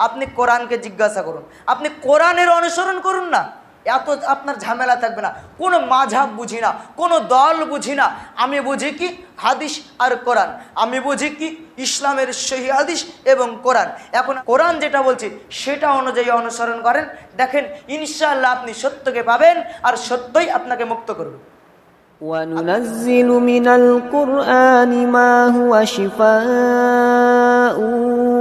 আপনি কোরআনকে জিজ্ঞাসা করুন, আপনি কোরআনের অনুসরণ করুন না, এত আপনার ঝামেলা থাকবে না। কোনো মাঝহাব বুঝি না, কোনো দল বুঝি না, আমি বুঝি কি হাদিস আর কোরআন, আমি বুঝি কি ইসলামের সহি হাদিস এবং কোরআন। এখন কোরআন যেটা বলছি সেটা অনুযায়ী অনুসরণ করেন, দেখেন ইনশাআল্লাহ আপনি সত্যকে পাবেন আর সত্যই আপনাকে মুক্ত করবে। وَنُنَزِّلُ مِنَ الْقُرْآنِ مَا هُوَ شِفَاءٌ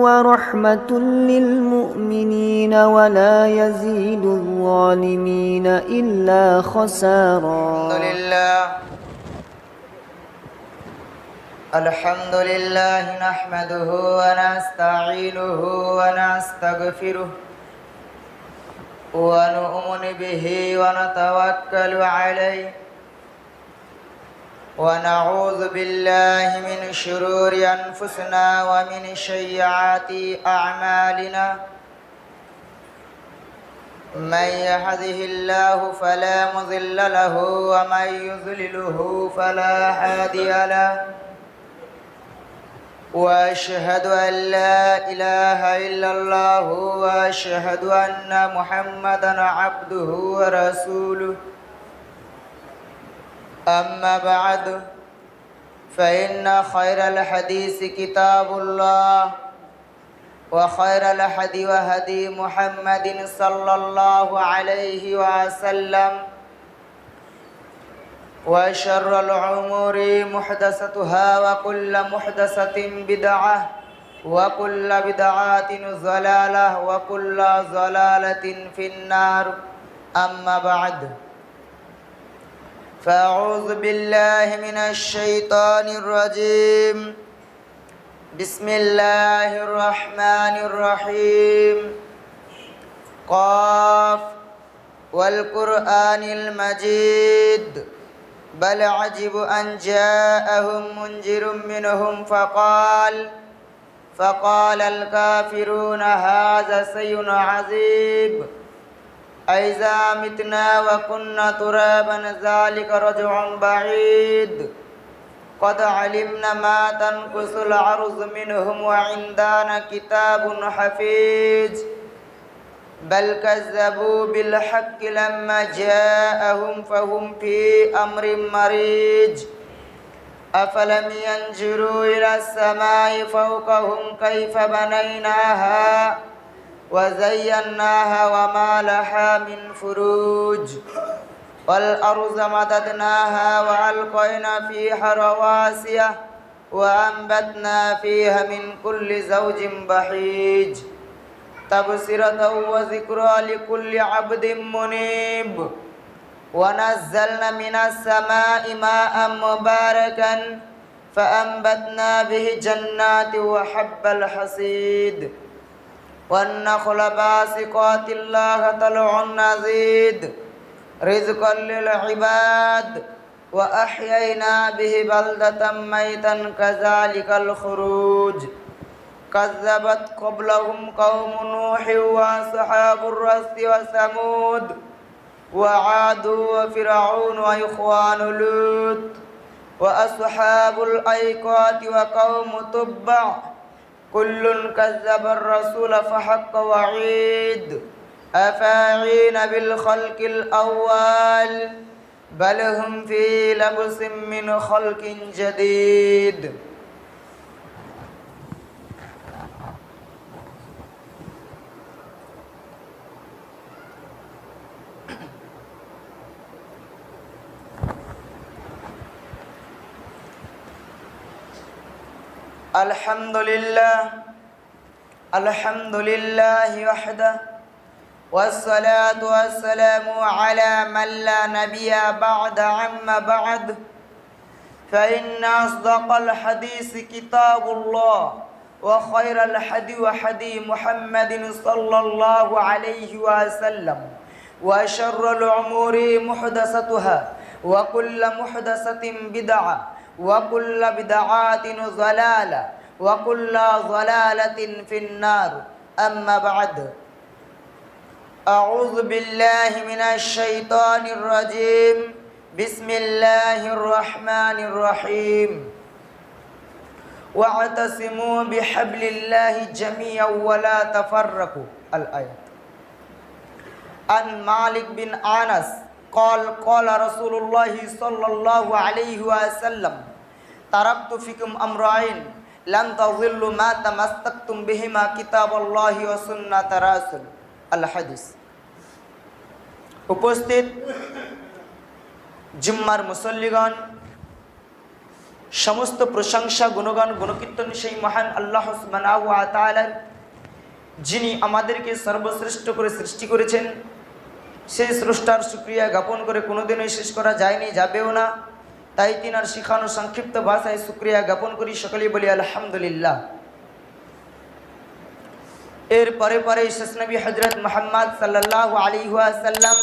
وَرَحْمَةٌ لِّلْمُؤْمِنِينَ وَلَا يَزِيدُ الظَّالِمِينَ إِلَّا خَسَارًا. الحمد لله نحمده ونستعينه ونستغفره ونؤمن به ونتوكل عليه ونعوذ بالله من شرور أنفسنا ومن سيئات أعمالنا من يهده الله فلا مضل له ومن يضلله فلا هادي له وأشهد أن لا إله إلا الله وأشهد أن محمدا عبده ورسوله أما بعد فإن خير الحديث كتاب الله وخير الهدي هدي محمد صلى الله عليه وسلم وشر الأمور محدثاتها وكل محدثة بدعة وكل بدعة ضلالة وكل ضلالة في النار أما بعد فأعوذ بالله من الشيطان الرجيم بسم الله الرحمن الرحيم قاف والقرآن المجيد بل عجب أن جاءهم منذر منهم فقال الكافرون هذا شيء عجيب أإذا متنا وكنا ترابا ذلك رجع بعيد قد علمنا ما تنقص الأرض منهم وعندنا كتاب حفيظ بل كذبوا بالحق لما جاءهم فهم في أمر مريج أفلم ينظروا إلى السماء فوقهم كيف بنيناها وزيناها وما لها من فروج والأرض مددناها وألقينا فيها رواسي وأنبتنا فيها من كل زوج بهيج تبصرة وذكرى لكل عبد منيب ونزلنا من السماء ماء مباركا فأنبتنا به جنات وحب الحصيد والنخل باسقات الله طلع نضيد رزقا للعباد وأحيينا به بلدة ميتا كذلك الخروج كذبت قبلهم قوم نوح وأصحاب الرس وثمود وعاد وفرعون وإخوان لوط وأصحاب الأيكة وقوم تبع كل كذب الرسول فحق وعيد أفاعين بالخلق الأول بل هم في لبس من خلق جديد الحمد لله وحده والصلاة والسلام على من لا نبي بعد عما بعد فإن أصدق الحديث كتاب الله وخير الهدي هدي محمد صلى الله عليه وسلم وشر الأمور محدثاتها وكل محدثة بدعة وكل بدعة ضلالة وكل ضلالة في النار أما بعد أعوذ بالله من الشيطان الرجيم بسم الله الرحمن الرحيم ওয়া'তাসিমু বিহাবলিল্লাহি জামিআন ওয়া লা তাফাররাকু আল আয়াত। আন মালিক বিন আনাস قال قال رسول الله صلى الله عليه وسلم تركت فيكم أمرين لن تضلوا ما تمسكتم بهما كتاب الله وسنة رسول الحديث। উপস্থিত জুম্মার মুসল্লিগণ, সমস্ত প্রশংসা গুণগান গুণকীর্তন সেই মহান আল্লাহ সুবহানাহু ওয়া তাআলা, যিনি আমাদেরকে সর্বশ্রেষ্ঠ করে সৃষ্টি করেছেন। সেই স্রষ্টার শুকরিয়া জ্ঞাপন করে কোনোদিনই শেষ করা যায়নি, যাবেও না। তাই তিনার শিখানো সংক্ষিপ্ত ভাষায় শুকরিয়া জ্ঞাপন করি, সকলেই বলি আলহামদুলিল্লাহ। এর পরে পরে শেষ নবী হযরত মুহাম্মদ সাল্লাল্লাহু আলাইহি ওয়াসাল্লাম,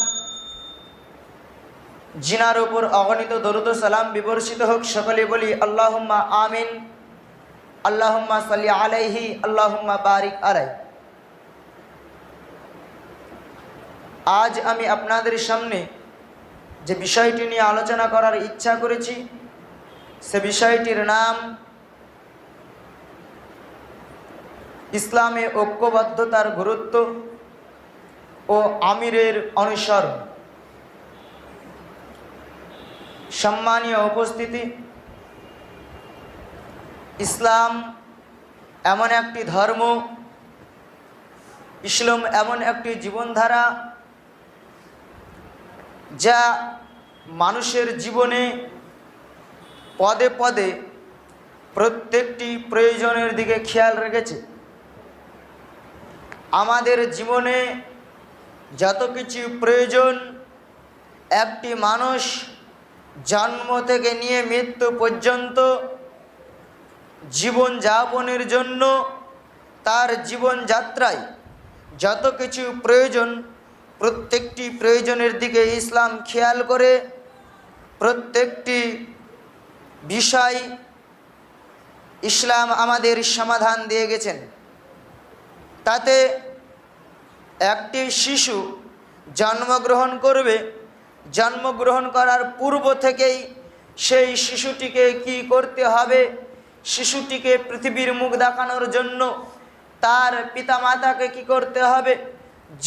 জিনার উপর অগণিত দরুদ ও সালাম বিবর্ষিত হোক, সকলেই বলি আল্লাহুম্মা আমিন। আল্লাহুম্মা সাল্লি আলাইহি, আল্লাহুম্মা বারিক আলাইহি। আজ আমি আপনাদের সামনে যে বিষয়টি নিয়ে আলোচনা করার ইচ্ছা করেছি, সে বিষয়টির নাম ইসলামে ঐক্যবদ্ধতার গুরুত্ব ও আমিরের অনুসরণ। সম্মানীয় উপস্থিতি, ইসলাম এমন একটি ধর্ম, ইসলাম এমন একটি জীবনধারা যা মানুষের জীবনে পদে পদে প্রত্যেকটি প্রয়োজনের দিকে খেয়াল রেখেছে। আমাদের জীবনে যত কিছু প্রয়োজন, একটি মানুষ জন্ম থেকে নিয়ে মৃত্যু পর্যন্ত জীবনযাপনের জন্য তার জীবনযাত্রায় যত কিছু প্রয়োজন, প্রত্যেকটি প্রয়োজনের দিকে ইসলাম খেয়াল করে প্রত্যেকটি বিষয় ইসলাম আমাদের সমাধান দিয়ে গেছেন। তাতে একটি শিশু জন্মগ্রহণ করবে, জন্মগ্রহণ করার পূর্ব থেকেই সেই শিশুটিকে কি করতে হবে, শিশুটিকে পৃথিবীর মুখ দেখানোর জন্য তার পিতামাতাকে কি করতে হবে,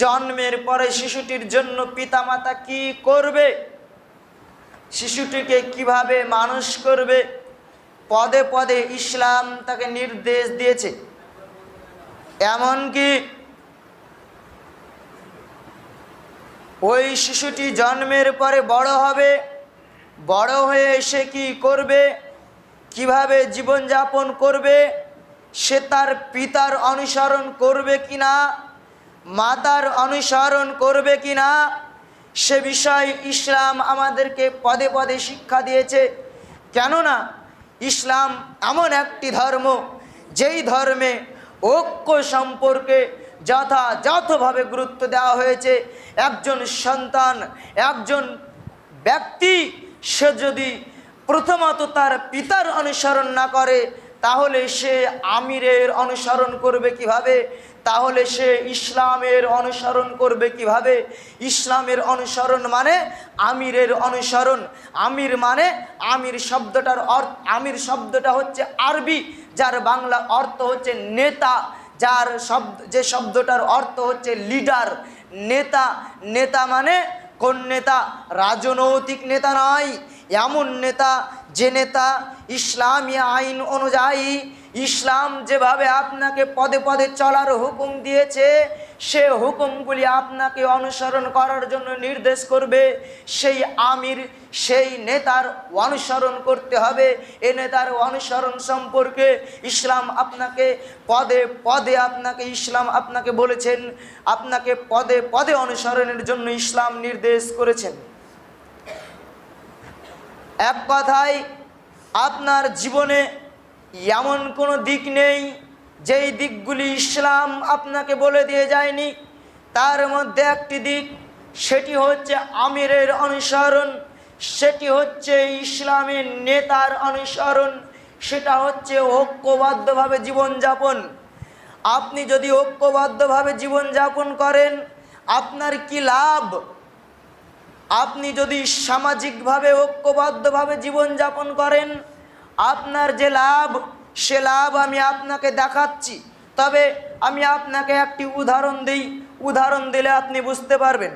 জন্মের পরে শিশুটির জন্য পিতামাতা কি করবে, শিশুটিকে কিভাবে মানুষ করবে, পদে পদে ইসলাম তাকে নির্দেশ দিয়েছে। এমনকি ওই শিশুটি জন্মের পরে বড় হবে, বড় হয়ে সে কি করবে, কিভাবে জীবনযাপন করবে, সে তার পিতার অনুসরণ করবে কিনা, মাতার অনুসরণ করবে কিনা, সে বিষয় ইসলাম আমাদেরকে পদে পদে শিক্ষা দিয়েছে। কেননা ইসলাম এমন একটি ধর্ম, যেই ধর্মে ঐক্য সম্পর্কে যথাযথভাবে গুরুত্ব দেওয়া হয়েছে। একজন সন্তান, একজন ব্যক্তি, সে যদি প্রথমত তার পিতার অনুসরণ না করে, তাহলে সে আমিরের অনুসরণ করবে কিভাবে, তাহলে সে ইসলামের অনুসরণ করবে কিভাবে। ইসলামের অনুসরণ মানে আমিরের অনুসরণ। আমির মানে, আমির শব্দটার অর্থ, আমির শব্দটা হচ্ছে আরবি, যার বাংলা অর্থ হচ্ছে নেতা, যার যে শব্দটার অর্থ হচ্ছে লিডার, নেতা। নেতা মানে কোন নেতা? রাজনৈতিক নেতা নয়, এমন নেতা যে নেতা ইসলামী আইন অনুযায়ী ইসলাম যেভাবে আপনাকে পদে পদে চলার হুকুম দিয়েছে, সে হুকুমগুলি আপনাকে অনুসরণ করার জন্য নির্দেশ করবে। সেই আমির, সেই নেতার অনুসরণ করতে হবে। এ নেতার অনুসরণ সম্পর্কে ইসলাম আপনাকে পদে পদে ইসলাম আপনাকে বলেছেন, আপনাকে পদে পদে অনুসরণের জন্য ইসলাম নির্দেশ করেছেন। এক কথায় আপনার জীবনে এমন কোনো দিক নেই যেই দিকগুলি ইসলাম আপনাকে বলে দিয়ে যায়নি। তার মধ্যে একটি দিক, সেটি হচ্ছে আমিরের অনুসরণ, সেটি হচ্ছে ইসলামের নেতার অনুসরণ, সেটা হচ্ছে ঐক্যবদ্ধভাবে জীবনযাপন। আপনি যদি ঐক্যবদ্ধভাবে জীবনযাপন করেন, আপনার কি লাভ? আপনি যদি সামাজিকভাবে ঐক্যবদ্ধভাবে জীবনযাপন করেন, আপনার যে লাভ, সে লাভ আমি আপনাকে দেখাচ্ছি। তবে আমি আপনাকে একটি উদাহরণ দিই, উদাহরণ দিলে আপনি বুঝতে পারবেন।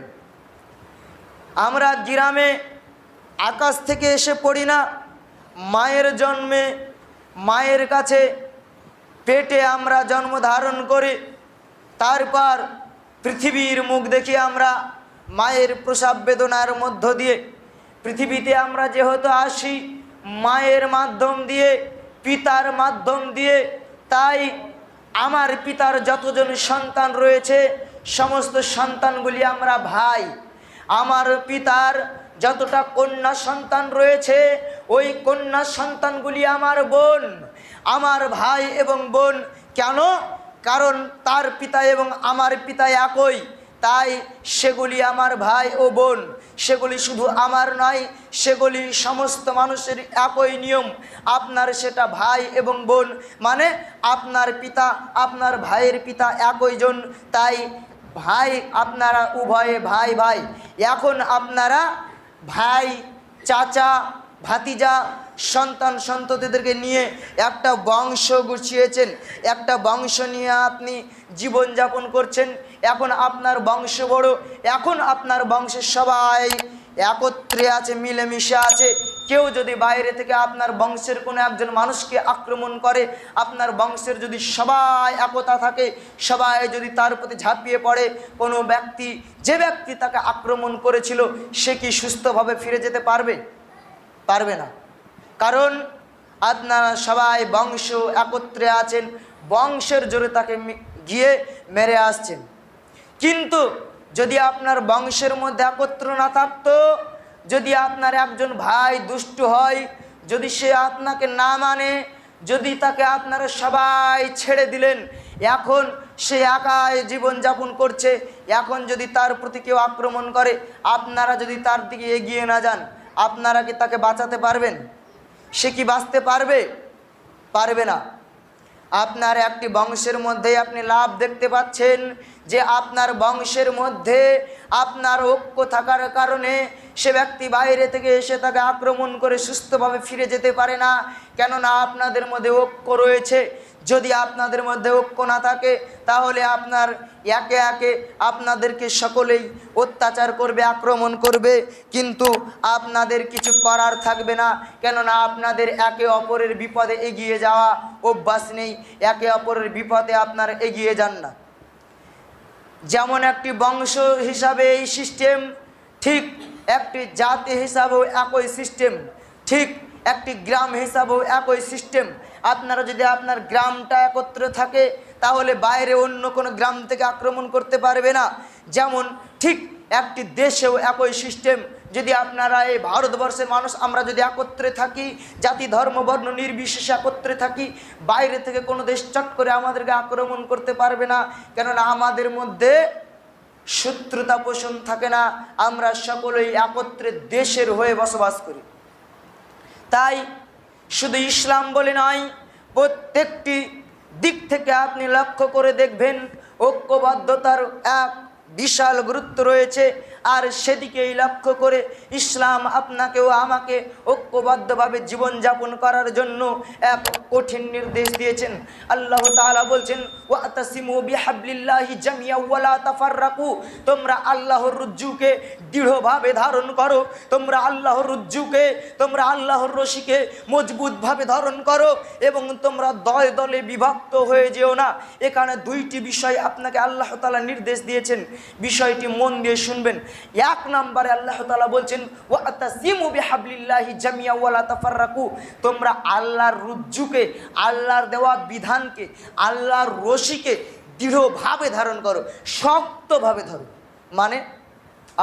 আমরা গ্রামে আকাশ থেকে এসে পড়ি না, মায়ের জন্মে মায়ের কাছে পেটে আমরা জন্ম ধারণ করি, তারপর পৃথিবীর মুখ দেখি আমরা মায়ের প্রসব বেদনার মধ্য দিয়ে। পৃথিবীতে আমরা যেহেতু আসি মায়ের মাধ্যম দিয়ে, পিতার মাধ্যম দিয়ে, তাই আমার পিতার যতজন সন্তান রয়েছে সমস্ত সন্তানগুলি আমরা ভাই। আমার পিতার যতটা কন্যা সন্তান রয়েছে ওই কন্যা সন্তানগুলি আমার বোন, আমার ভাই এবং বোন। কেন? কারণ তার পিতা এবং আমার পিতা একই, তাই সেগুলি আমার ভাই ও বোন। সেগুলি শুধু আমার নয়, সেগুলি সমস্ত মানুষের একই নিয়ম। আপনার সেটা ভাই এবং বোন, মানে আপনার পিতা আপনার ভাইয়ের পিতা একই জন, তাই ভাই আপনারা উভয়ে ভাই ভাই। এখন আপনারা ভাই, চাচা, ভাতিজা, সন্তান সন্ততিদেরকে নিয়ে একটা বংশ গুছিয়েছেন, একটা বংশ নিয়ে আপনি জীবনযাপন করছেন। এখন আপনার বংশ বড়, এখন আপনার বংশের সবাই একত্রে আছে, মিলেমিশে আছে। কেউ যদি বাইরে থেকে আপনার বংশের কোনো একজন মানুষকে আক্রমণ করে, আপনার বংশের যদি সবাই একতা থাকে, সবাই যদি তার প্রতি ঝাঁপিয়ে পড়ে, কোনো ব্যক্তি, যে ব্যক্তি তাকে আক্রমণ করেছিল সে কি সুস্থভাবে ফিরে যেতে পারবে? পারবে না। কারণ আপনারা সবাই বংশ একত্রে আছেন, বংশের জোরে তাকে গিয়ে মেরে আসছেন। কিন্তু যদি আপনার বংশের মধ্যে একত্র না থাকতো, যদি আপনার একজন ভাই দুষ্টু হয়, যদি সে আপনাকে না মানে, যদি তাকে আপনারা সবাই ছেড়ে দিলেন, এখন সে একাই জীবনযাপন করছে, এখন যদি তার প্রতি কেউ আক্রমণ করে, আপনারা যদি তার দিকে এগিয়ে না যান, আপনারা কি তাকে বাঁচাতে পারবেন? সে কি বাঁচতে পারবে? পারবে না। আপনার একটি বংশের মধ্যে আপনি লাভ দেখতে পাচ্ছেন যে আপনার বংশের মধ্যে আপনার ঐক্য থাকার কারণে সে ব্যক্তি বাইরে থেকে এসে তাকে আক্রমণ করে সুস্থভাবে ফিরে যেতে পারে না, কেননা আপনাদের মধ্যে ঐক্য রয়েছে। যদি আপনাদের মধ্যে ঐক্য না থাকে তাহলে আপনার একে একে আপনাদেরকে সকলেই অত্যাচার করবে, আক্রমণ করবে, কিন্তু আপনাদের কিছু করার থাকবে না, কেননা আপনাদের একে অপরের বিপদে এগিয়ে যাওয়া অভ্যাস নেই, একে অপরের বিপদে আপনারা এগিয়ে যান না। যেমন একটি বংশ হিসাবে এই সিস্টেম, ঠিক একটি জাতি হিসাবেও একই সিস্টেম, ঠিক একটি গ্রাম হিসাবেও একই সিস্টেম। আপনারা যদি আপনার গ্রামটা একত্র থাকে তাহলে বাইরে অন্য কোনো গ্রাম থেকে আক্রমণ করতে পারবে না। যেমন ঠিক একটি দেশেও একই সিস্টেম। যদি আপনারা এই ভারতবর্ষের মানুষ আমরা যদি একত্রে থাকি, জাতি ধর্ম বর্ণ নির্বিশেষে একত্রে থাকি, বাইরে থেকে কোনো দেশ চট করে আমাদেরকে আক্রমণ করতে পারবে না, কেননা আমাদের মধ্যে শত্রুতা পোষণ থাকে না, আমরা সকলেই একত্রে দেশের হয়ে বসবাস করি। তাই শুধু ইসলাম বলে নয়, প্রত্যেকটি দিক থেকে আপনি লক্ষ্য করে দেখবেন ঐক্যবদ্ধতার এক বিশাল গুরুত্ব রয়েছে। আর সেদিকেই লক্ষ্য করে ইসলাম আপনাকেও আমাকে ঐক্যবদ্ধভাবে জীবনযাপন করার জন্য এক কঠিন নির্দেশ দিয়েছেন। আল্লাহ তাআলা বলছেন, ওয়াতাসিমু বিহাবলিল্লাহি জামিয়া ওয়া লা তাফাররাকু, তোমরা আল্লাহর রজ্জুকে দৃঢ়ভাবে ধারণ করো, তোমরা আল্লাহর রজ্জুকে, তোমরা আল্লাহর রশিকে মজবুতভাবে ধারণ করো এবং তোমরা দলে দলে বিভক্ত হয়ে যেও না। এখানে দুইটি বিষয় আপনাকে আল্লাহ তাআলা নির্দেশ দিয়েছেন, বিষয়টি মন দিয়ে শুনবেন। এক নম্বরে আল্লাহ তাআলা বলছেন, ওয়াতাসিমু বিহাবলিল্লাহি জামিয়া ওয়া লা তাফাররাকু, তোমরা আল্লাহর রজ্জুকে, আল্লাহর দেওয়া বিধানকে, আল্লাহর রশিকে দৃঢ়ভাবে ধারণ করো, শক্তভাবে ধরো। মানে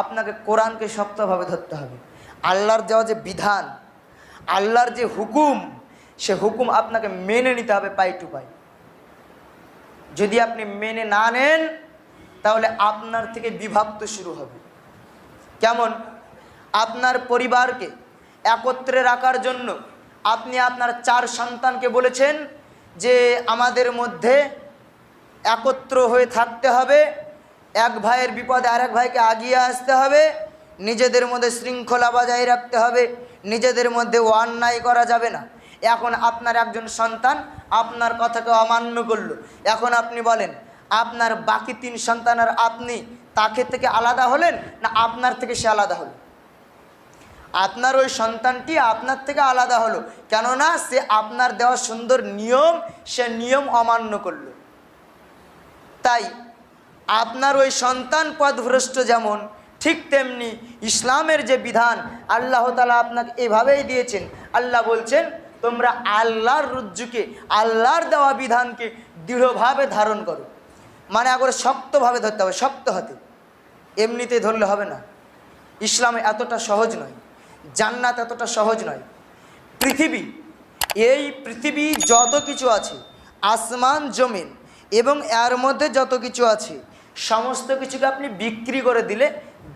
আপনাকে কোরআনকে শক্তভাবে ধরতে হবে। আল্লাহর দেওয়া যে বিধান, আল্লাহর যে হুকুম, সে হুকুম আপনাকে মেনে নিতে হবে পাই টু পাই। যদি আপনি মেনে না নেন তাহলে আপনার থেকে বিভক্ত শুরু হবে। কেমন? আপনার পরিবারকে একত্রে রাখার জন্য আপনি আপনার 4 সন্তানকে বলেছেন যে আমাদের মধ্যে একত্র হয়ে থাকতে হবে, এক ভাইয়ের বিপদে আরেক ভাইকে আগিয়ে আসতে হবে, নিজেদের মধ্যে শৃঙ্খলা বজায় রাখতে হবে, নিজেদের মধ্যে অন্যায় করা যাবে না। এখন আপনার একজন সন্তান আপনার কথাকে অমান্য করলো, এখন আপনি বলেন আপনার বাকি 3 সন্তান আর আপনি তাকে থেকে আলাদা হলেন না আপনার থেকে সে আলাদা হলো? আপনার ওই সন্তানটি আপনার থেকে আলাদা হলো, কেননা সে আপনার দেওয়া সুন্দর নিয়ম, সে নিয়ম অমান্য করলো। তাই আপনার ওই সন্তান পথভ্রষ্ট যেমন, ঠিক তেমনি ইসলামের যে বিধান আল্লাহ তাআলা আপনাকে এভাবেই দিয়েছেন। আল্লাহ বলছেন তোমরা আল্লাহর রজ্জুকে, আল্লাহর দেওয়া বিধানকে দৃঢ়ভাবে ধারণ করো। মানে একবারে শক্তভাবে ধরতে হবে, শক্ত হাতে, এমনিতে ধরলে হবে না। ইসলাম এতটা সহজ নয়, জান্নাত এতটা সহজ নয়। পৃথিবী, এই পৃথিবী যত কিছু আছে, আসমান জমিন এবং এর মধ্যে যত কিছু আছে, সমস্ত কিছুকে আপনি বিক্রি করে দিলে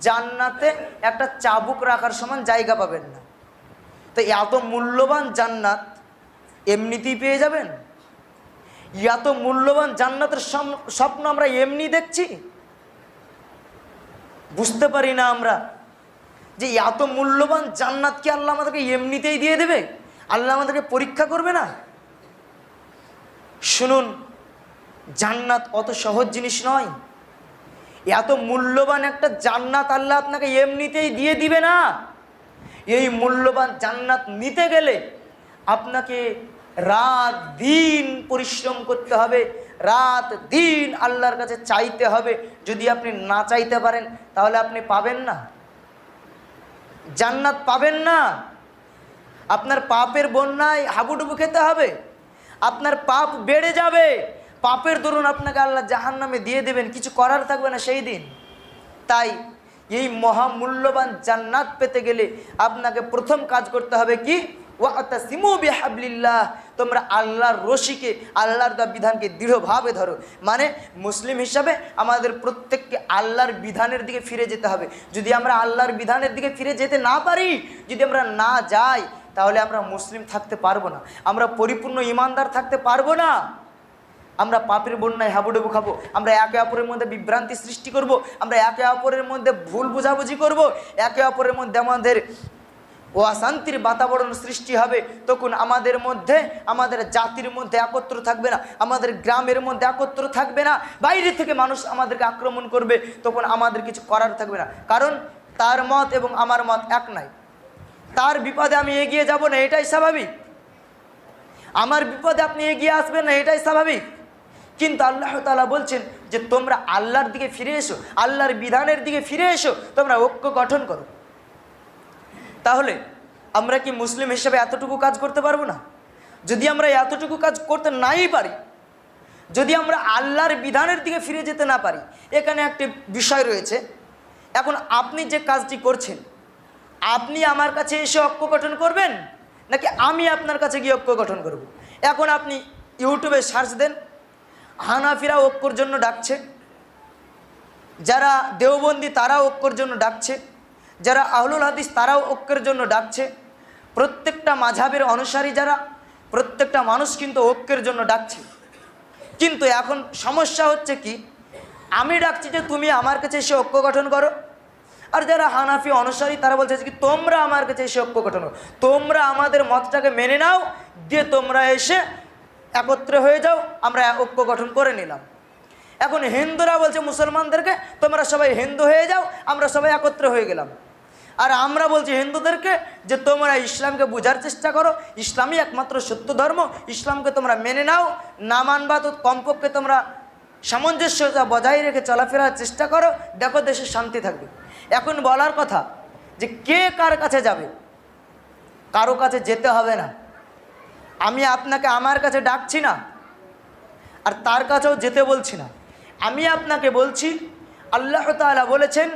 জান্নাতে একটা চাবুক রাখার সমান জায়গা পাবেন না। তো এত মূল্যবান জান্নাত এমনিতেই পেয়ে যাবেন? এত মূল্যবান জান্নাতের স্বপ্ন আমরা এমনি দেখছি? বুঝতে পারি না আমরা যে এত মূল্যবান জান্নাত কি আল্লাহ আমাদেরকে এমনিতেই দিয়ে দেবে? আল্লাহ আমাদেরকে পরীক্ষা করবে না? শুনুন, জান্নাত অত সহজ জিনিস নয়। এত মূল্যবান একটা জান্নাত আল্লাহ আপনাকে এমনিতেই দিয়ে দিবে না। এই মূল্যবান জান্নাত নিতে গেলে আপনাকে রাত দিন পরিশ্রম করতে হবে, রাত দিন আল্লাহর কাছে চাইতে হবে। যদি আপনি না চাইতে পারেন তাহলে আপনি পাবেন না, জান্নাত পাবেন না। আপনার পাপের বন্যায় হাবুডুবু খেতে হবে, আপনার পাপ বেড়ে যাবে, পাপের দরুন আপনাকে আল্লাহ জাহান্নামে দিয়ে দেবেন, কিছু করার থাকবে না সেই দিন। তাই এই মহামূল্যবান জান্নাত পেতে গেলে আপনাকে প্রথম কাজ করতে হবে কি? ওয়াতাসিমু বিহাবলিল্লাহ, তোমরা আল্লাহর রশিকে, আল্লাহর দেওয়া বিধানকে দৃঢ়ভাবে ধরো। মানে মুসলিম হিসাবে আমাদের প্রত্যেককে আল্লাহর বিধানের দিকে ফিরে যেতে হবে। যদি আমরা আল্লাহর বিধানের দিকে ফিরে যেতে না পারি, যদি আমরা না যাই, তাহলে আমরা মুসলিম থাকতে পারবো না, আমরা পরিপূর্ণ ইমানদার থাকতে পারবো না। আমরা পাপের বন্যায় হাবুডুবু খাবো, আমরা একে অপরের মধ্যে বিভ্রান্তি সৃষ্টি করব, আমরা একে অপরের মধ্যে ভুল বুঝাবুঝি করব, একে অপরের মধ্যে আমাদের অশান্তির বাতাবরণ সৃষ্টি হবে। তখন আমাদের মধ্যে, আমাদের জাতির মধ্যে একত্র থাকবে না, আমাদের গ্রামের মধ্যে একত্র থাকবে না, বাইরে থেকে মানুষ আমাদেরকে আক্রমণ করবে, তখন আমাদের কিছু করার থাকবে না। কারণ তার মত এবং আমার মত এক নাই। তার বিপদে আমি এগিয়ে যাব না, এটাই স্বাভাবিক। আমার বিপদে আপনি এগিয়ে আসবেন না, এটাই স্বাভাবিক। কিন্তু আল্লাহ তাআলা বলছেন যে তোমরা আল্লাহর দিকে ফিরে এসো, আল্লাহর বিধানের দিকে ফিরে এসো, তোমরা ঐক্য গঠন করো। তাহলে আমরা কি মুসলিম হিসেবে এতটুকু কাজ করতে পারবো না? যদি আমরা এতটুকু কাজ করতে নাই পারি, যদি আমরা আল্লাহর বিধানের দিকে ফিরে যেতে না পারি, এখানে একটি বিষয় রয়েছে। এখন আপনি যে কাজটি করছেন, আপনি আমার কাছে এসে ঐক্য গঠন করবেন নাকি আমি আপনার কাছে গিয়ে ঐক্য গঠন করব? এখন আপনি ইউটিউবে সার্চ দেন, হানাফিরা ঐক্যর জন্য ডাকছে, যারা দেওবন্দি তারাও ঐক্যর জন্য ডাকছে, যারা আহলুল হাদিস তারাও ঐক্যের জন্য ডাকছে। প্রত্যেকটা মাযহাবের অনুসারী যারা, প্রত্যেকটা মানুষ কিন্তু ঐক্যের জন্য ডাকছে। কিন্তু এখন সমস্যা হচ্ছে কি, আমি ডাকছি যে তুমি আমার কাছে এসে ঐক্য গঠন করো, আর যারা হানাফি অনুসারী তারা বলছে কি তোমরা আমার কাছে এসে ঐক্য গঠন করো, তোমরা আমাদের মতটাকে মেনে নাও, দিয়ে তোমরা এসে একত্র হয়ে যাও, আমরা ঐক্য গঠন করে নিলাম। এখন হিন্দুরা বলছে মুসলমানদেরকে তোমরা সবাই হিন্দু হয়ে যাও, আমরা সবাই একত্র হয়ে গেলাম। আর আমরা বলছি হিন্দুদেরকে যে তোমরা ইসলামকে বোঝার চেষ্টা করো, ইসলামই একমাত্র সত্য ধর্ম, ইসলামকে তোমরা মেনে নাও, না মানবা তো কমপক্ষে তোমরা সামঞ্জস্যতা বজায় রেখে চলাফেরার চেষ্টা করো, দেখো দেশে শান্তি থাকবে। এখন বলার কথা যে কে কার কাছে যাবে? কারো কাছে যেতে হবে না। আমি আপনাকে আমার কাছে ডাকছি না, আর তার কাছেও যেতে বলছি না। আমি আপনাকে বলছি আল্লাহ তাআলা বলেছেন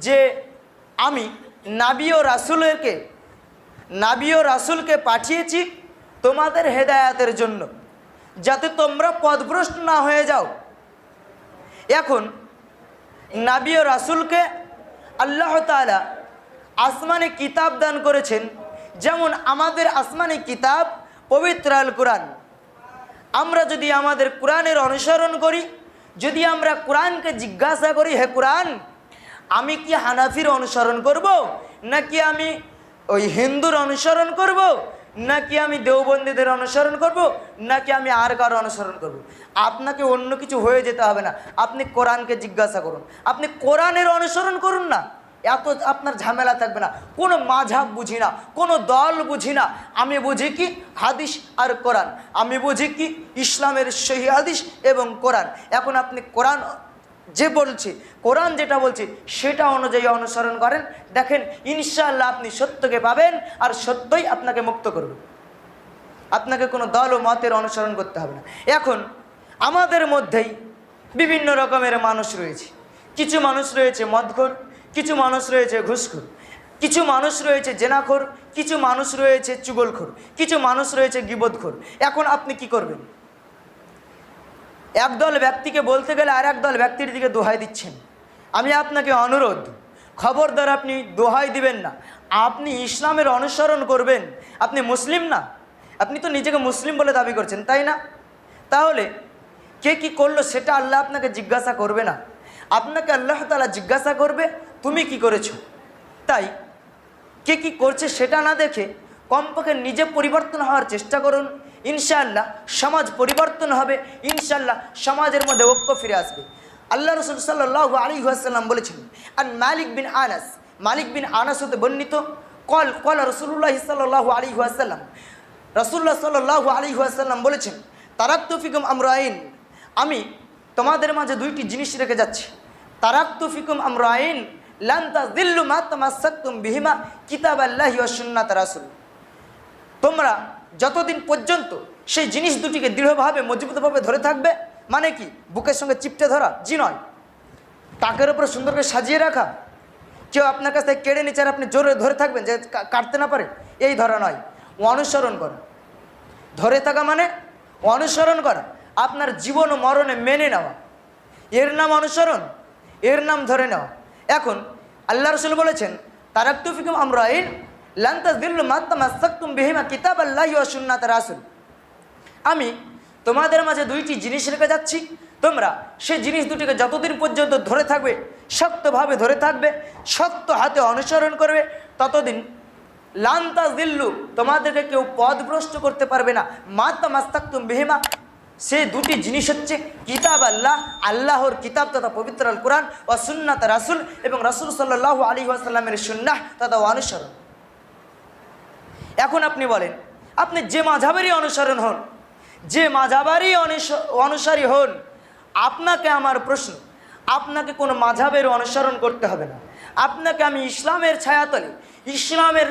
যে আমি নবী ও রাসূলকে পাঠিয়েছি তোমাদের হেদায়েতের জন্য, যাতে তোমরা পথভ্রষ্ট না হয়ে যাও। এখন নবী ও রাসূলকে আল্লাহ তাআলা আসমানে কিতাব দান করেছেন, যেমন আমাদের আসমানে কিতাব পবিত্র আল কোরআন। আমরা যদি আমাদের কোরআনের অনুসরণ করি, যদি আমরা কোরআনকে জিজ্ঞাসা করি, হে কোরআন আমি কি হানাফির অনুসরণ করব, নাকি আমি ওই হিন্দুর অনুসরণ করব, নাকি আমি দেওবন্দীদের অনুসরণ করব, নাকি আমি আর কারো অনুসরণ করব? আপনাকে অন্য কিছু হয়ে যেতে হবে না, আপনি কোরআনকে জিজ্ঞাসা করুন, আপনি কোরআনের অনুসরণ করুন না, এত আপনার ঝামেলা থাকবে না। কোনো মাঝহাব বুঝি না, কোনো দল বুঝি না, আমি বুঝি কি হাদিস আর কোরআন, আমি বুঝি কি ইসলামের সহি হাদিস এবং কোরআন। এখন আপনি কোরআন যে বলছি, কোরআন যেটা বলছি সেটা অনুযায়ী অনুসরণ করেন, দেখেন ইনশাআল্লাহ আপনি সত্যকে পাবেন আর সত্যই আপনাকে মুক্ত করবে। আপনাকে কোনো দল ও মতের অনুসরণ করতে হবে না। এখন আমাদের মধ্যেই বিভিন্ন রকমের মানুষ রয়েছে। কিছু মানুষ রয়েছে মদখোর, কিছু মানুষ রয়েছে ঘুষখোর, কিছু মানুষ রয়েছে জেনাখোর, কিছু মানুষ রয়েছে চুগলখোর, কিছু মানুষ রয়েছে গীবতখোর। এখন আপনি কি করবেন? একদল ব্যক্তিকে বলতে গেলে আর একদল ব্যক্তির দিকে দোহাই দিচ্ছেন। আমি আপনাকে অনুরোধ, খবরদার আপনি দোহাই দিবেন না, আপনি ইসলামের অনুসরণ করবেন। আপনি মুসলিম না? আপনি তো নিজেকে মুসলিম বলে দাবি করছেন, তাই না? তাহলে কে কি করলো সেটা আল্লাহ আপনাকে জিজ্ঞাসা করবে না, আপনাকে আল্লাহ তাআলা জিজ্ঞাসা করবে তুমি কি করেছো। তাই কে কি করছে সেটা না দেখে কমপক্ষে নিজে পরিবর্তন হওয়ার চেষ্টা করুন। ইনশাআল্লাহ সমাজ পরিবর্তন হবে, ইনশাআল্লাহ সমাজের মধ্যে ঐক্য ফিরে আসবে। আল্লাহ রাসূল সাল্লাল্লাহু আলাইহি ওয়াসাল্লাম বলেছেন, আন মালিক বিন আনাস হতে বর্ণিত, কল রাসূলুল্লাহ সাল্লাল্লাহু আলাইহি ওয়াসাল্লাম, রাসূলুল্লাহ সাল্লাল্লাহু আলাইহি ওয়াসাল্লাম বলেছেন, তারাকতু ফিকুম আমরাইন, আমি তোমাদের মাঝে দুইটি জিনিস রেখে যাচ্ছি। তারাকতু ফিকুম আমরাইন লান তাযিল্লু মা তামাসসাকতুম বিহিমা কিতাবাল্লাহি ওয়া সুন্নাত রাসূল। তোমরা যতদিন পর্যন্ত সেই জিনিস দুটিকে দৃঢ়ভাবে মজবুতভাবে ধরে থাকবে, মানে কি বুকের সঙ্গে চিপটে ধরা? জি নয়। টাকের উপরে সুন্দর করে সাজিয়ে রাখা, কেউ আপনার কাছ থেকে কেড়ে নিচ্ছে আর আপনি জোরে ধরে থাকবেন যে কাটতে না পারে, এই ধরা নয়। অনুসরণ করা, ধরে থাকা মানে অনুসরণ করা, আপনার জীবন ও মরণে মেনে নেওয়া, এর নাম অনুসরণ, এর নাম ধরে নেওয়া। এখন আল্লাহ রাসূল বলেছেন, তারাকতু ফিকুম আমরাইন লান তাযিল্লু মা তামাসসাকতুম বিহিমা কিতাবাল্লাহি ওয়া সুন্নাত রাসূল। আমি তোমাদের মাঝে দুইটি জিনিস রেখে যাচ্ছি, তোমরা সেই জিনিস দুটিকে যতদিন পর্যন্ত ধরে থাকবে, শক্তভাবে ধরে থাকবে, শক্ত হাতে অনুসরণ করবে, ততদিন লান তাযিল্লু, তোমাদেরকে কেউ পথভ্রষ্ট করতে পারবে না, মা তামাসসাকতুম বিহিমা, সেই দুটি জিনিস হচ্ছে কিতাব আল্লাহ, আল্লাহর কিতাব তথা পবিত্র আল কোরআন, ও সুন্নাত রাসূল, এবং রাসূল সাল্লাল্লাহু আলাইহি ওয়াসাল্লামের সুন্নাহ তথা অনুসরণ। এখন আপনি বলেন, আপনি যে মাযহাবেরই অনুসরণ হন, যে মাযহাবেরই অনুসারী হন, আপনাকে আমার প্রশ্ন, আপনাকে কোনো মাযহাবের অনুসরণ করতে হবে না। আপনাকে আমি ইসলামের ছায়াতলে, ইসলামের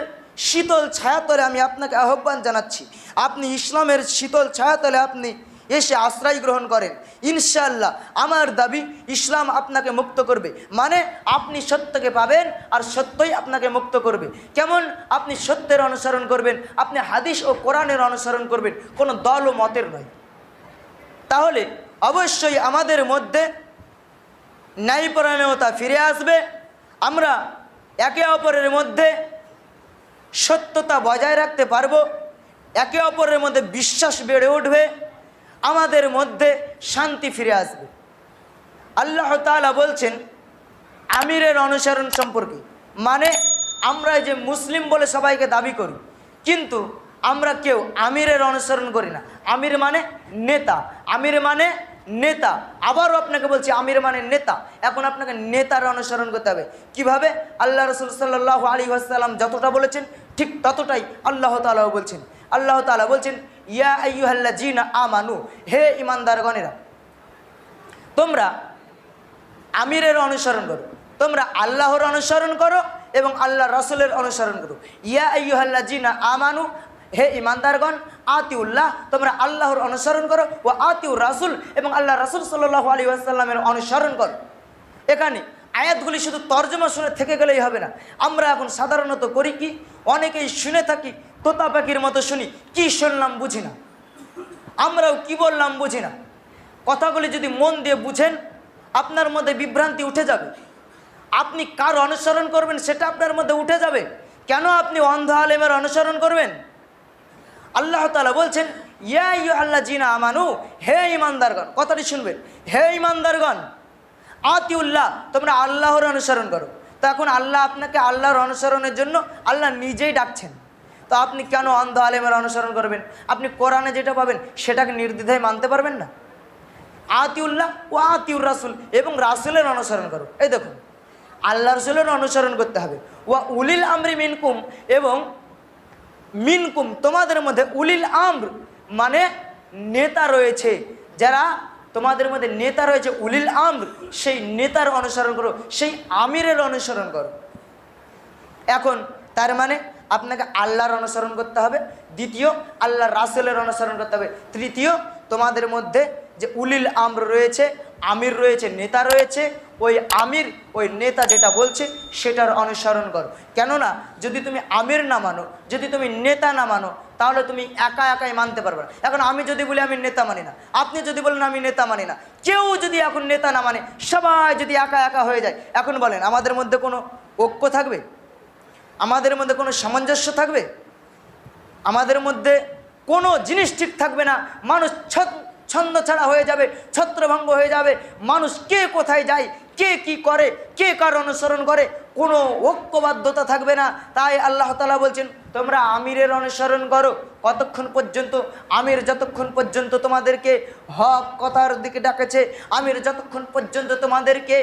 শীতল ছায়াতলে আমি আপনাকে আহ্বান জানাচ্ছি। আপনি ইসলামের শীতল ছায়াতলে আপনি এসে আশ্রয় গ্রহণ করেন, ইনশাআল্লাহ আমার দাবি ইসলাম আপনাকে মুক্ত করবে। মানে আপনি সত্যকে পাবেন আর সত্যই আপনাকে মুক্ত করবে। কেমন? আপনি সত্যের অনুসরণ করবেন, আপনি হাদিস ও কোরআনের অনুসরণ করবেন, কোনো দল ও মতের নয়। তাহলে অবশ্যই আমাদের মধ্যে ন্যায়পরায়ণতা ফিরে আসবে, আমরা একে অপরের মধ্যে সত্যতা বজায় রাখতে পারবো, একে অপরের মধ্যে বিশ্বাস বেড়ে উঠবে, আমাদের মধ্যে শান্তি ফিরে আসবে। আল্লাহ তাআলা বলছেন আমিরের অনুসরণ সম্পর্কে, মানে আমরা যে মুসলিম বলে সবাইকে দাবি করি, কিন্তু আমরা কেউ আমিরের অনুসরণ করি না। আমির মানে নেতা, আমির মানে নেতা। আবারও আপনাকে বলছি আমির মানে নেতা। এখন আপনাকে নেতার অনুসরণ করতে হবে। কিভাবে? আল্লাহ রাসূল সাল্লাল্লাহু আলাইহি ওয়াসাল্লাম যতটা বলেছেন ঠিক ততটাই আল্লাহ তাআলাও বলছেন। আল্লাহ তাআলা বলছেন, ইয়া আইয়ুহাল্লাযীনা আমানু, হে ঈমানদারগণেরা, তোমরা আমিরের অনুসরণ করো, তোমরা আল্লাহর অনুসরণ করো এবং আল্লাহ রাসূলের অনুসরণ করো। ইয়া আইয়ুহাল্লাযীনা আমানু, হে ঈমানদারগণ, আতিউল্লাহ, তোমরা আল্লাহর অনুসরণ করো, ও আতিউর রাসূল, এবং আল্লাহ রাসূল সাল্লাল্লাহু আলাইহি ওয়াসাল্লামের অনুসরণ করো। এখানে আয়াতগুলি শুধু তর্জমা শুনে থেকে গেলেই হবে না। আমরা এখন সাধারণত করি কি, অনেকেই শুনে থাকি, তোতা পাখির মতো শুনি, কি শুনলাম বুঝি না, আমরাও কি বললাম বুঝি না। কথাগুলি যদি মন দিয়ে বুঝেন, আপনার মধ্যে বিভ্রান্তি উঠে যাবে। আপনি কার অনুসরণ করবেন সেটা আপনার মধ্যে উঠে যাবে। কেন আপনি অন্ধ আলেমের অনুসরণ করবেন? আল্লাহ তাআলা বলছেন, ইয়া আইয়ুহাল্লাযীনা আমানু, হে ঈমানদারগণ, কথাটি শুনবেন, হে ঈমানদারগণ, আতিউল্লাহ, তোমরা আল্লাহর অনুসরণ করো। তো এখন আল্লাহ আপনাকে আল্লাহর অনুসরণের জন্য আল্লাহ নিজেই ডাকছেন, তো আপনি কেন অন্ধ আলেমের অনুসরণ করবেন? আপনি কোরআনে যেটা পাবেন সেটাকে নির্দ্বিধায় মানতে পারবেন না? আতিউল্লাহ ও আতিউর রাসুল, এবং রাসুলের অনুসরণ করো। এই দেখুন, আল্লাহ রসুলের অনুসরণ করতে হবে। ওয়া উলিল আমরি মিনকুম, এবং মিনকুম তোমাদের মধ্যে, উলিল আমর মানে নেতা রয়েছে, যারা তোমাদের মধ্যে নেতা রয়েছে, উলিল আমর, সেই নেতার অনুসরণ করো, সেই আমিরের অনুসরণ করো। এখন তার মানে আপনাকে আল্লাহর অনুসরণ করতে হবে, দ্বিতীয় আল্লাহর রাসূলের অনুসরণ করতে হবে, তৃতীয় তোমাদের মধ্যে যে উলিল আমর রয়েছে, আমির রয়েছে, নেতা রয়েছে, ওই আমির ওই নেতা যেটা বলছে সেটার অনুসরণ করো। কেননা যদি তুমি আমির না মানো, যদি তুমি নেতা না মানো, তাহলে তুমি একা একাই মানতে পারবে না। এখন আমি যদি বলি আমি নেতা মানি না, আপনি যদি বলেন আমি নেতা মানি না, কেউ যদি এখন নেতা না মানে, সবাই যদি একা একা হয়ে যায়, এখন বলেন আমাদের মধ্যে কোনো ঐক্য থাকবে? আমাদের মধ্যে কোনো সামঞ্জস্য থাকবে? আমাদের মধ্যে কোনো জিনিস ঠিক থাকবে না। মানুষ ছন্দ ছাড়া হয়ে যাবে, ছত্রভঙ্গ হয়ে যাবে। মানুষ কে কোথায় যায়, কে কি করে, কে কার অনুসরণ করে, কোনো ঐক্যবদ্ধতা থাকবে না। তাই আল্লাহ তাআলা বলছেন তোমরা আমিরের অনুসরণ করো। কতক্ষণ পর্যন্ত? আমির যতক্ষণ পর্যন্ত তোমাদেরকে হক কথার দিকে ডাকেছে, আমির যতক্ষণ পর্যন্ত তোমাদেরকে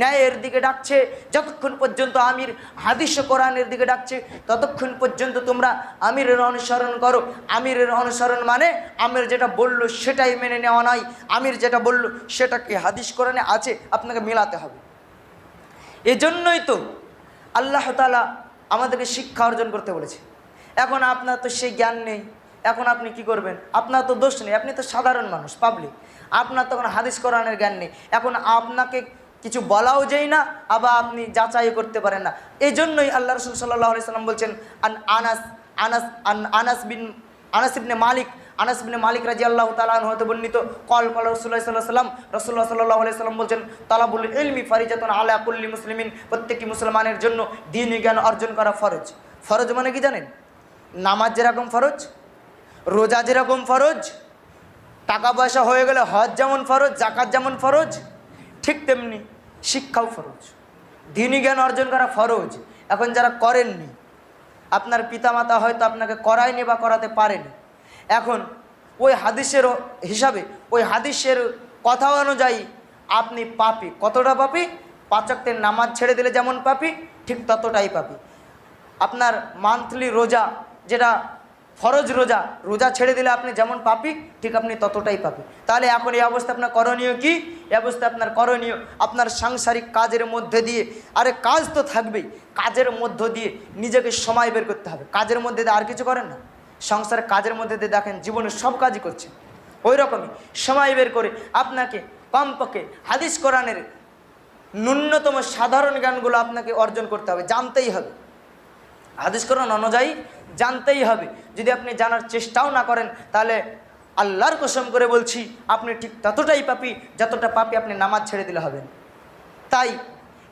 ন্যায়ের দিকে ডাকছে, যতক্ষণ পর্যন্ত আমির হাদিস ও কোরআনের দিকে ডাকছে, ততক্ষণ পর্যন্ত তোমরা আমিরের অনুসরণ করো। আমিরের অনুসরণ মানে আমির যেটা বলল সেটাই মেনে নেওয়া নয়, আমির যেটা বলল সেটাকে হাদিস কোরআনে আছে আপনাকে মেলাতে হবে। এজন্যই তো আল্লাহ তাআলা আমাদেরকে শিক্ষা অর্জন করতে বলেছে। এখন আপনার তো সেই জ্ঞান নেই, এখন আপনি কি করবেন? আপনার তো দোষ নেই, আপনি তো সাধারণ মানুষ, পাবলিক, আপনার তো কোনো হাদিস কোরআনের জ্ঞান নেই। এখন আপনাকে কিছু বলাও যায় না, আবার আপনি যাচাই করতে পারেন না। এই জন্যই আল্লাহ রাসূল সাল্লাল্লাহু আলাইহি সাল্লাম বলছেন আনাস ইবনে মালিক রাদিয়াল্লাহু তাআলা আনহু হতে বর্ণিত, কল রাসূলুল্লাহ সাল্লাল্লাহু আলাইহি ওয়াসাল্লাম, রাসূলুল্লাহ সাল্লাল্লাহু আলাইহি ওয়াসাল্লাম বলছেন তালাবুল ইলমি ফারিজাতুন আলা কুল্লি মুসলিমিন, প্রত্যেকটি মুসলমানের জন্য দ্বীনি জ্ঞান অর্জন করা ফরজ। ফরজ মানে কি জানেন? নামাজ যেরকম ফরজ, রোজা যেরকম ফরজ, টাকা পয়সা হয়ে গেলে হজ যেমন ফরজ, যাকাত যেমন ফরজ, ঠিক তেমনি শিক্ষাও ফরজ, দ্বীনি জ্ঞান অর্জন করা ফরজ। এখন যারা করেননি, আপনার পিতামাতা হয়তো আপনাকে করায়নি বা করাতে পারেনি, এখন ওই হাদিসের হিসাবে, ওই হাদিসের কথা অনুযায়ী আপনি পাপী। কতটা পাপী? 5 ওয়াক্তের নামাজ ছেড়ে দিলে যেমন পাপী, ঠিক ততটাই পাপী। আপনার মান্থলি রোজা, যেটা ফরজ রোজা ছেড়ে দিলে আপনি যেমন পাপী, ঠিক আপনি ততটাই পাপী। তাহলে এখন এই অবস্থা আপনার করণীয় কি? এই অবস্থা আপনার করণীয় আপনার সাংসারিক কাজের মধ্যে দিয়ে, আরে কাজ তো থাকবেই, কাজের মধ্য দিয়ে নিজেকে সময় বের করতে হবে। কাজের মধ্যে দিয়ে আর কিছু করেন না, সংসারের কাজের মধ্যে দিয়ে দেখেন জীবনের সব কাজই করছেন, ওই রকমই সময় বের করে আপনাকে কমপক্ষে হাদিস কোরআনের ন্যূনতম সাধারণ জ্ঞানগুলো আপনাকে অর্জন করতে হবে, জানতেই হবে। হাদিস কোরআন অনুযায়ী জানতেই হবে। যদি আপনি জানার চেষ্টাও না করেন, তাহলে আল্লাহর কসম করে বলছি আপনি ঠিক ততটাই পাপী যতটা পাপী আপনি নামাজ ছেড়ে দিলে হবেন। তাই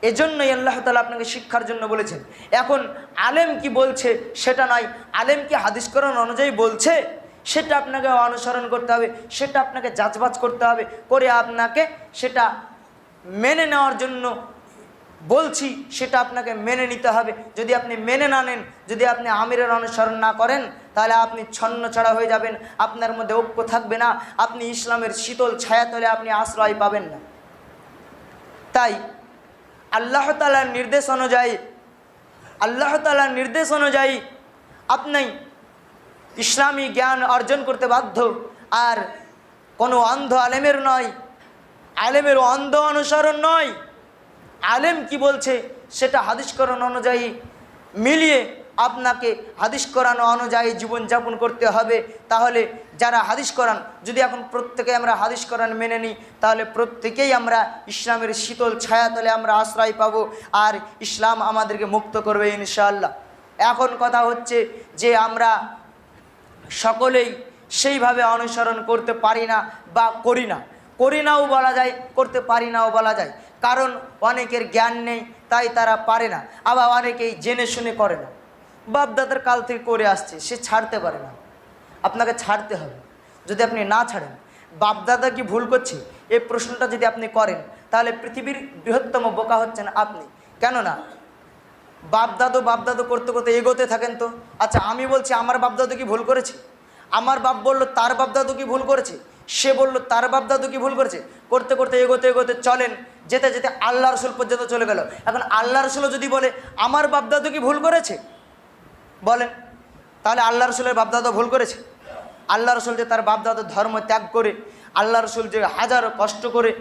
এজন্যই আল্লাহ তাআলা আপনাকে শিক্ষার জন্য বলেছেন। এখন আলেম কি বলছে সেটা নয়, আলেম কি হাদিস কোরআন অনুযায়ী বলছে সেটা আপনাকে অনুসরণ করতে হবে, সেটা আপনাকে যাচবাচ করতে হবে, করে আপনাকে সেটা মেনে নেওয়ার জন্য বলছি, সেটা আপনাকে মেনে নিতে হবে। যদি আপনি মেনে না নেন, যদি আপনি আমিরের অনুসরণ না করেন, তাহলে আপনি ছন্নছাড়া হয়ে যাবেন, আপনার মধ্যে ঐক্য থাকবে না, আপনি ইসলামের শীতল ছায়াতলে আপনি আশ্রয় পাবেন না। তাই আল্লাহ তাআলার নির্দেশ অনুযায়ী আপনি ইসলামী জ্ঞান অর্জন করতে বাধ্য। আর কোনো অন্ধ আলেমের নয়, আলেমের অন্ধ অনুসরণ নয়। আলেম কি বলছে সেটা হাদিস কোরআন অনুযায়ী মিলিয়ে আপনাকে হাদিস কোরআন অনুযায়ী জীবনযাপন করতে হবে। তাহলে যারা হাদিস কোরআন, যদি এখন প্রত্যেকে আমরা হাদিস কোরআন মেনে নিই, তাহলে প্রত্যেকেই আমরা ইসলামের শীতল ছায়াতলে আমরা আশ্রয় পাবো, আর ইসলাম আমাদেরকে মুক্ত করবে ইনশাআল্লাহ। এখন কথা হচ্ছে যে আমরা সকলেই সেইভাবে অনুসরণ করতে পারি না বা করি নাও বলা যায়, করতে পারি নাও বলা যায়। কারণ অনেকের জ্ঞান নেই, তাই তারা পারে না। আবার অনেকেই জেনে শুনে করে না, বাপদাদার কাল থেকে করে আসছে, সে ছাড়তে পারে না। আপনাকে ছাড়তে হবে। যদি আপনি না ছাড়েন, বাপদাদা কি ভুল করছে এই প্রশ্নটা যদি আপনি করেন, তাহলে পৃথিবীর বৃহত্তম বোকা হচ্ছেন আপনি। কেননা বাপ দাদু করতে করতে এগোতে থাকেন। তো আচ্ছা, আমি বলছি আমার বাপ দাদু কি ভুল করেছে? আমার বাপ বলল তার বাপ দাদু কি ভুল করেছে, সে বলল তার বাপ দাদু কি ভুল করেছে, করতে করতে এগোতে এগোতে চলেন, যেতে যেতে আল্লাহ রসুল পর্যন্ত চলে গেল। এখন আল্লাহ রসুলও যদি বলে আমার বাপ দাদু কি ভুল করেছে, বলেন তাহলে আল্লাহ রসুলের বাপ দাদু ভুল করেছে? আল্লাহ রসুল যে তার বাপ দাদুর ধর্ম ত্যাগ করে, আল্লাহ রসুল যে হাজারো কষ্ট করে,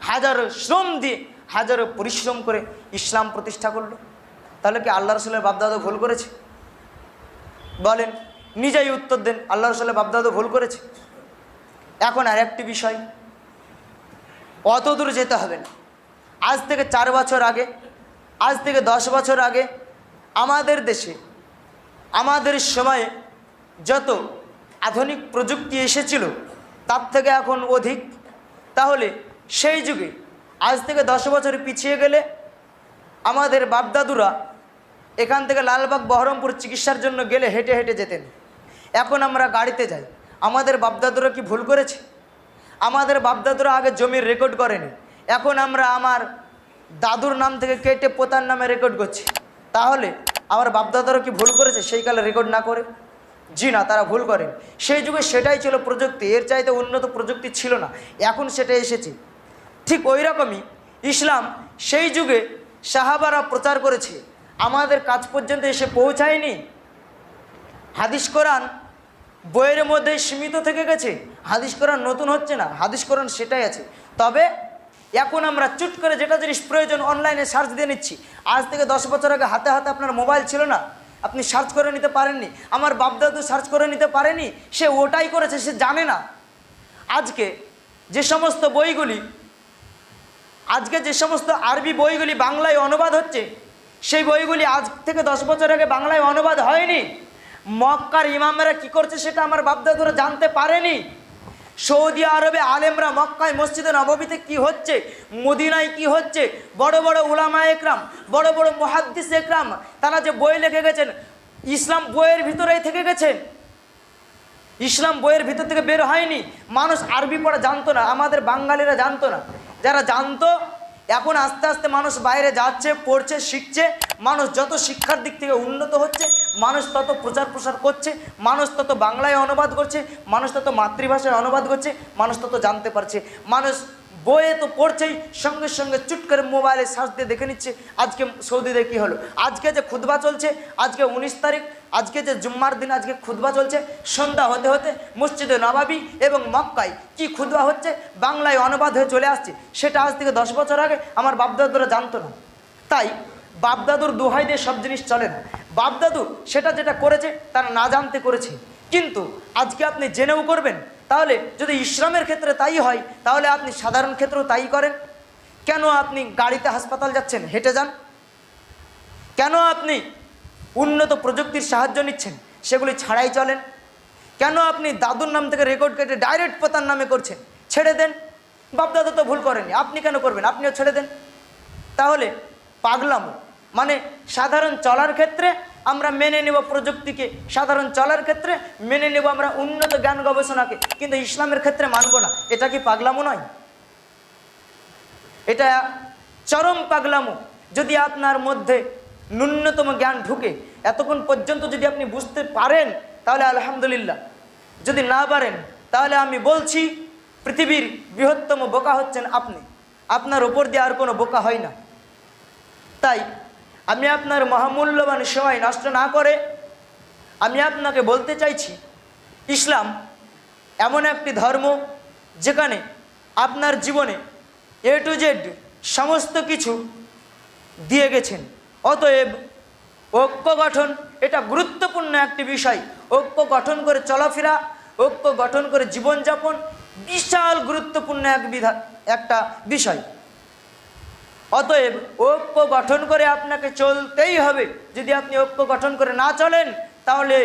হাজারো শ্রম দিয়ে, হাজারো পরিশ্রম করে ইসলাম প্রতিষ্ঠা করলো, তাহলে কি আল্লাহ রসুলের বাপ দাদু ভুল করেছে? বলেন, নিজেই উত্তর দেন, আল্লাহ রসুলের বাপ দাদু ভুল করেছে? এখন আর একটি বিষয়, অত দূর যেতে হবে না। আজ থেকে 4 বছর আগে, আজ থেকে 10 বছর আগে আমাদের দেশে, আমাদের সময়ে যত আধুনিক প্রযুক্তি এসেছিল তার থেকে এখন অধিক। তাহলে সেই যুগে আজ থেকে 10 বছর পিছিয়ে গেলে আমাদের বাপদাদুরা এখান থেকে লালবাগ বহরমপুর চিকিৎসার জন্য গেলে হেঁটে হেঁটে যেতেন। এখন আমরা গাড়িতে যাই। আমাদের বাপদাদুরা কি ভুল করেছে? আমাদের বাপদাদুরা আগে জমির রেকর্ড করেনি, এখন আমরা আমার দাদুর নাম থেকে কেটে পোতার নামে রেকর্ড করছি। তাহলে আমার বাপদাদারা কি ভুল করেছে সেই কালে রেকর্ড না করে? জি না, তারা ভুল করেন। সেই যুগে সেটাই ছিল প্রযুক্তি, এর চাইতে উন্নত প্রযুক্তি ছিল না, এখন সেটা এসেছে। ঠিক ওই রকমই ইসলাম সেই যুগে সাহাবারা প্রচার করেছে, আমাদের কাছ পর্যন্ত এসে পৌঁছায়নি। হাদিস কোরআন বইয়ের মধ্যে সীমিত থেকে গেছে, হাদিস কোরআন নতুন হচ্ছে না, হাদিস কোরআন সেটাই আছে। তবে এখন আমরা চুট করে যেটা জিনিস প্রয়োজন অনলাইনে সার্চ দিয়ে নিচ্ছি। আজ থেকে 10 বছর আগে হাতে হাতে আপনার মোবাইল ছিল না, আপনি সার্চ করে নিতে পারেননি। আমার বাপদাদু সার্চ করে নিতে পারেনি, সে ওটাই করেছে, সে জানে না। আজকে যে সমস্ত বইগুলি, আজকে যে সমস্ত আরবি বইগুলি বাংলায় অনুবাদ হচ্ছে, সেই বইগুলি আজ থেকে 10 বছর আগে বাংলায় অনুবাদ হয়নি। মক্কার ইমামরা কি করছে সেটা আমার বাপদাদুরা জানতে পারেনি। সৌদি আরবে আলেমরা মক্কায় মসজিদে নববীতে কি হচ্ছে, মদিনায় কি হচ্ছে, বড় বড় উলামা একরাম, বড় বড় মুহাদ্দিস একরাম, তারা যে বই লিখে গেছেন, ইসলাম বইয়ের ভিতরেই থেকে গেছেন, ইসলাম বইয়ের ভিতর থেকে বের হয়নি। মানুষ আরবি পড়া জানতো না, আমাদের বাঙালিরা জানতো না। যারা জানতো, এখন আস্তে আস্তে মানুষ বাইরে যাচ্ছে, পড়ছে, শিখছে। মানুষ যত শিক্ষার দিক থেকে উন্নত হচ্ছে, মানুষ তত প্রচার প্রসার করছে, মানুষ তত বাংলায় অনুবাদ করছে, মানুষ তত মাতৃভাষায় অনুবাদ করছে, মানুষ তত জানতে পারছে। মানুষ বইয়ে তো পড়ছেই, সঙ্গে সঙ্গে চুট করে মোবাইলে সার্চ দিয়ে দেখে নিচ্ছে আজকে সৌদিতে কী হলো। আজকে যে খুতবা চলছে, আজকে 19 তারিখ, আজকে যে জুম্মার দিন, আজকে খুতবা চলছে, সন্ধ্যা হতে হতে মসজিদে নবাবী এবং মক্কায় কি খুতবা হচ্ছে বাংলায় অনুবাদ হয়ে চলে আসছে। সেটা আজ থেকে 10 বছর আগে আমার বাপদাদুরা জানতো না। তাই বাপদাদুর দোহাই দিয়ে সব জিনিস চলে না। বাপদাদু সেটা যেটা করেছে তারা না জানতে করেছে, কিন্তু আজকে আপনি জেনেও করবেন। তাহলে যদি ইসলামের ক্ষেত্রে তাই হয়, তাহলে আপনি সাধারণ ক্ষেত্রেও তাই করেন। কেন আপনি গাড়িতে হাসপাতাল যাচ্ছেন, হেঁটে যান? কেন আপনি উন্নত প্রযুক্তির সাহায্য নিচ্ছেন, সেগুলি ছাড়াই চলেন? কেন আপনি দাদুর নাম থেকে রেকর্ড কেটে ডাইরেক্ট পোতার নামে করছেন? ছেড়ে দেন, বাপদাদু তো ভুল করেনি, আপনি কেন করবেন? আপনিও ছেড়ে দেন। তাহলে পাগলামো মানে সাধারণ চলার ক্ষেত্রে আমরা মেনে নেব প্রযুক্তিকে, সাধারণ চলার ক্ষেত্রে মেনে নেব আমরা উন্নত জ্ঞান গবেষণাকে, কিন্তু ইসলামের ক্ষেত্রে মানব না। এটা কি পাগলামো নয়? এটা চরম পাগলামো। যদি আপনার মধ্যে ন্যূনতম জ্ঞান ঢুকে, এতক্ষণ পর্যন্ত যদি আপনি বুঝতে পারেন তাহলে আলহামদুলিল্লাহ, যদি না পারেন তাহলে আমি বলছি পৃথিবীর বৃহত্তম বোকা হচ্ছেন আপনি, আপনার ওপর দিয়ে আর কোনো বোকা হয় না। তাই আমি আপনার মহামূল্যবান সময় নষ্ট না করে আমি আপনাকে বলতে চাইছি, ইসলাম এমন একটি ধর্ম যেখানে আপনার জীবনে A to Z সমস্ত কিছু দিয়ে গেছেন। অতএব ঐক্য গঠন এটা গুরুত্বপূর্ণ একটি বিষয়। ঐক্য গঠন করে চলাফেরা, ঐক্য গঠন করে জীবনযাপন বিশাল গুরুত্বপূর্ণ একটা বিষয়। অতএব ঐক্য গঠন করে আপনাকে চলতেই হবে। যদি আপনি ঐক্য গঠন করে না চলেন তাহলে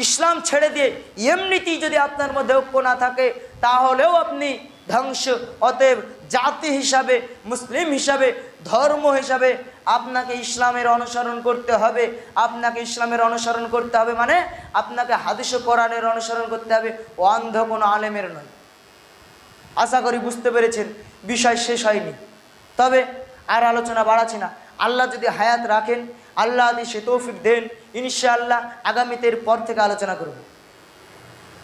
ইসলাম ছেড়ে দিয়ে এমনিতেই যদি আপনার মধ্যে ঐক্য না থাকে তাহলেও আপনি ধ্বংস। অতএব জাতি হিসাবে, মুসলিম হিসাবে, ধর্ম হিসাবে আপনাকে ইসলামের অনুসরণ করতে হবে। আপনাকে ইসলামের অনুসরণ করতে হবে মানে আপনাকে হাদিস ও কোরআনের অনুসরণ করতে হবে, অন্ধ কোনো আলেমের নয়। আশা করি বুঝতে পেরেছেন, বিষয় শেষ হয়নি। তবে আর আলোচনা বাড়াচ্ছি না, আল্লাহ যদি হায়াত রাখেন, আল্লাহ যদি সে তৌফিক দেন, ইনশাআল্লাহ আগামীতে এর পর থেকে আলোচনা করব।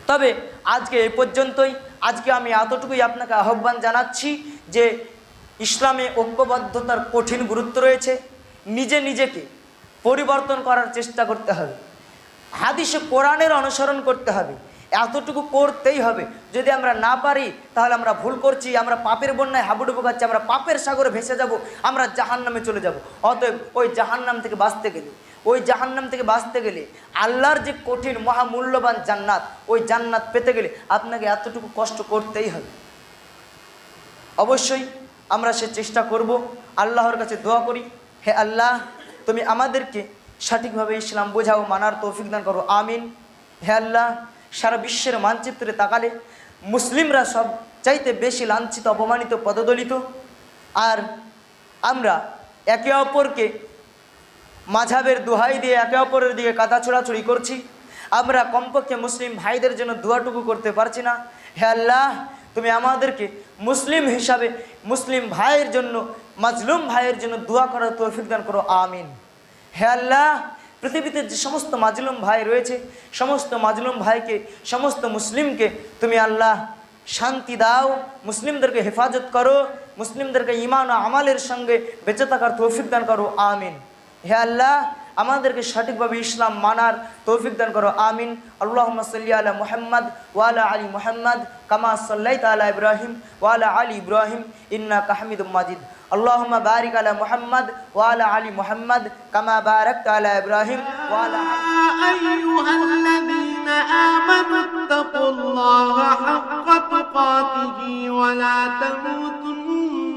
তবে আজকে এই পর্যন্তই। আজকে আমি এতটুকুই আপনাকে আহ্বান জানাচ্ছি যে ইসলামে ঐক্যবদ্ধতার কঠিন গুরুত্ব রয়েছে। নিজেকে পরিবর্তন করার চেষ্টা করতে হবে, হাদিসে কোরআনের অনুসরণ করতে হবে, এতটুকু করতেই হবে। যদি আমরা না পারি তাহলে আমরা ভুল করছি, আমরা পাপের বন্যায় হাবুডুবু খাচ্ছি, আমরা পাপের সাগরে ভেসে যাব, আমরা জাহান্নামে চলে যাব। অতএব ওই জাহান্নাম থেকে বাঁচতে গেলে আল্লাহর যে কঠিন মহামূল্যবান জান্নাত, ওই জান্নাত পেতে গেলে আপনাকে এতটুকু কষ্ট করতেই হবে। অবশ্যই আমরা সে চেষ্টা করব। আল্লাহর কাছে দোয়া করি, হে আল্লাহ তুমি আমাদেরকে সঠিকভাবে ইসলাম বোঝাও, মানার তৌফিক দান করো, আমিন। হে আল্লাহ সারা বিশ্বের মানচিত্রে তাকালে মুসলিমরা সব চাইতে বেশি লাঞ্ছিত, অপমানিত, পদদলিত। আর আমরা একে অপরকে মাঝহাবের দোহাই দিয়ে একে অপরের দিকে কাদা ছোড়াছুড়ি করছি। আমরা কমপক্ষে মুসলিম ভাইদের জন্য দোয়াটুকু করতে পারছি না। হে আল্লাহ তুমি আমাদেরকে মুসলিম হিসাবে মুসলিম ভাইয়ের জন্য, মাজলুম ভাইয়ের জন্য দোয়া করার তৌফিক দান করো, আমিন। হে আল্লাহ পৃথিবীতে যে সমস্ত মাজলুম ভাই রয়েছে, সমস্ত মাজলুম ভাইকে, সমস্ত মুসলিমকে তুমি আল্লাহ শান্তি দাও, মুসলিমদেরকে হেফাজত করো, মুসলিমদেরকে ঈমান ও আমালের সঙ্গে বেঁচে থাকার তৌফিক দান করো, আমিন। হে আল্লাহ আমাদেরকে সঠিকভাবে ইসলাম মানার তৌফিক দান করো, আমিন। আল্লাহুম্মা সাল্লি আলা মুহাম্মাদ ওয়া আলা আলি মুহাম্মাদ কামা সাল্লাইতা আলা ইব্রাহিম ওয়া আলা আলি ইব্রাহিম ইন্নাকা হামিদুম মাজিদ। আল্লাহুম্মা বারিক আলা মুহাম্মাদ ওয়া আলা আলি মুহাম্মাদ কামা বারাকতা আলা ইব্রাহিম ওয়া আলা আইয়ুহাল্লাযীনা আমানু তাকুল্লাহা হাক্কা তুকাতিহি ওয়া লা তামুতুন্না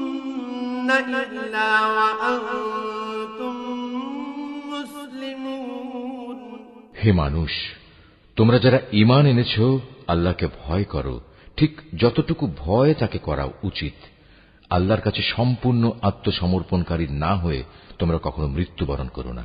ইল্লা ওয়া আনতুম মুসলিমুন। হে মানুষ, তোমরা যারা ঈমান এনেছ আল্লাহকে ভয় করো, ঠিক যতটুকু ভয় তাকে করা উচিত। আল্লাহর কাছে সম্পূর্ণ আত্মসমর্পণকারী না হয়ে তোমরা কখনো মৃত্যুবরণ করো না।